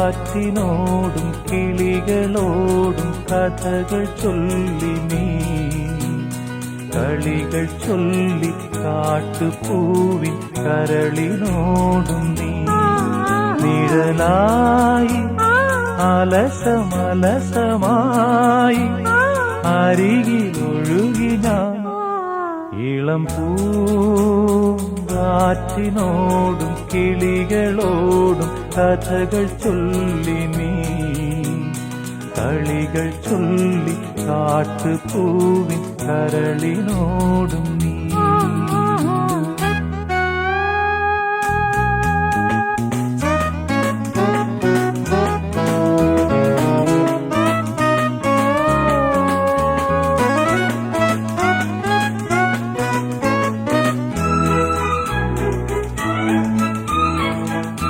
കാറ്റിനോടും കിളികളോടും കഥകൾ ചൊല്ലി നീ കളികൾ ചൊല്ലി കാട്ടുപൂവിൻ കരളിനോടും നീ നിഴലായി അലസമലസമായി അരികിലൊഴുകി ഞാൻ ഇളം പൂങ്കാറ്റിനോടും കിളികളോടും കഥകൾ ചൊല്ലി നീ കളികൾ ചൊല്ലി കാട്ടുപൂവിൻ കരളിനോടും